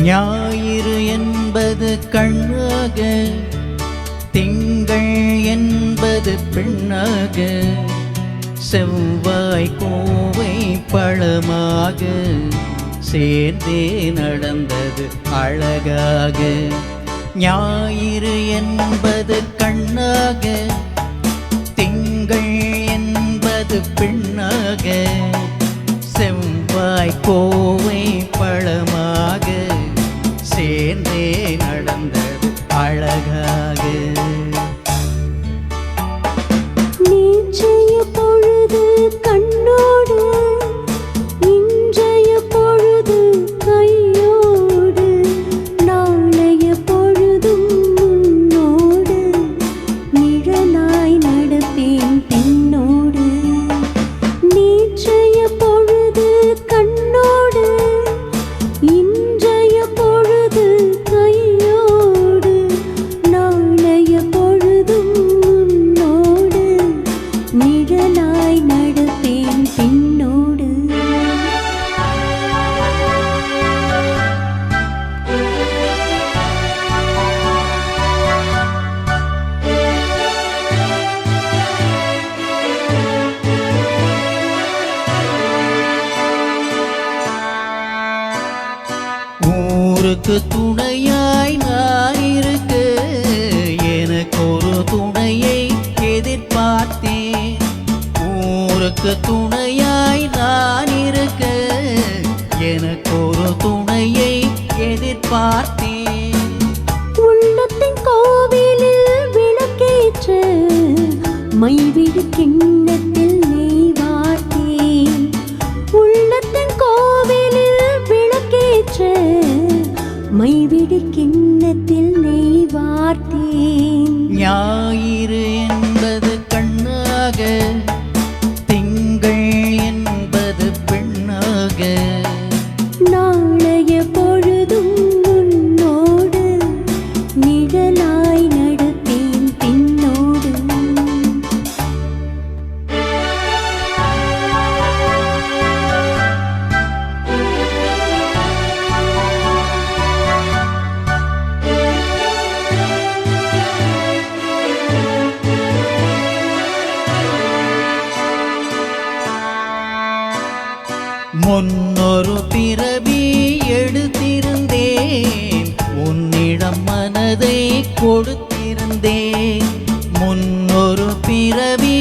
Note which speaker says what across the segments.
Speaker 1: ஞாயிறு என்பது கண்ணாக, திங்கள் என்பது பெண்ணாக, செவ்வாய் கோவை பழமாக சேர்ந்தே நடந்தது அழகாக. ஞாயிறு என்பது கண்ணாக, திங்கள் என்பது பெண்ணாக, செவ்வாய் கோவை பழமாக சேர்ந்தே நடந்தது அழகாக.
Speaker 2: நேற்றைய பொழுது கண்ணோடு, இன்றைய பொழுது கையோடு, நாளைய பொழுதும் முன்னோடு, நிழலாய் நடப்பேன் பின்னோடு. நேற்றைய பொழுது கண்ணோடு, இன்றைய பொழுது கையோடு, நாளைய பொழுதும் முன்னோடு, நிழலாய் நடப்பேன் பின்னோடு.
Speaker 1: ஊருக்கு துணையாய் நான் இருக்க, எனக்கு ஒரு துணையை எதிர்பார்த்தேன். ஊருக்கு துணையாய் நான் இருக்க, எனக்கு ஒரு துணையை எதிர்பார்த்தேன்.
Speaker 2: உள்ளத்தின் கோவிலில் விளக்கேற்ற, மைவிடு கிண்ணத்தில் நெய் வார்த்தேன். உள்ளத்தின் கோவிலில் விளக்கேற்ற, மைவிடு கிண்ணத்தில் நெய் வார்த்தேன்.
Speaker 1: ஞாயிறு என்பது கண்ணாக, திங்கள் என்பது பெண்ணாக,
Speaker 2: நாளைய பொழுதும் முன்னோடு, நிழலாய் நடப்பேன் பின்னோடு.
Speaker 1: முன்னொரு பிறவி எடுத்திருந்தேன், உன்னிடம் மனதை கொடுத்திருந்தேன். முன்னொரு பிறவி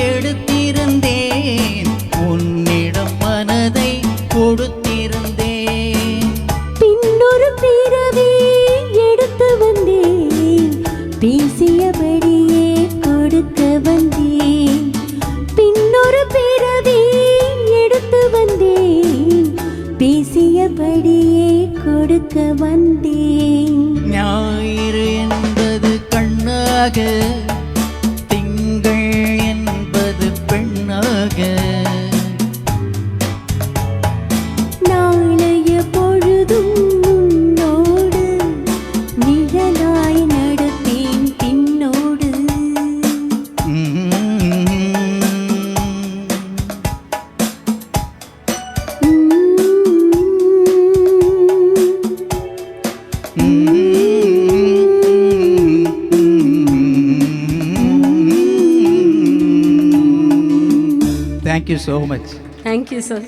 Speaker 1: எடுத்திருந்தேன், உன்னிடம் மனதை கொடுத்திருந்தேன்.
Speaker 2: பின்னொரு பிறவி எடுத்து வந்தேன், பேசியபடியே கொடுக்க வந்தேன். பின்னொரு பிறவி எடுத்து வந்தேன், பேசியபடியே கொடுக்க வந்தேன்.
Speaker 1: ஞாயிறு என்பது கண்ணாக, திங்கள் என்பது பெண்ணாக,
Speaker 2: நாளைய பொழுதும் முன்னோடு, நிழலாய் நடப்பேன் பின்னோடு.
Speaker 1: Thank you so much.
Speaker 2: Thank you, sir.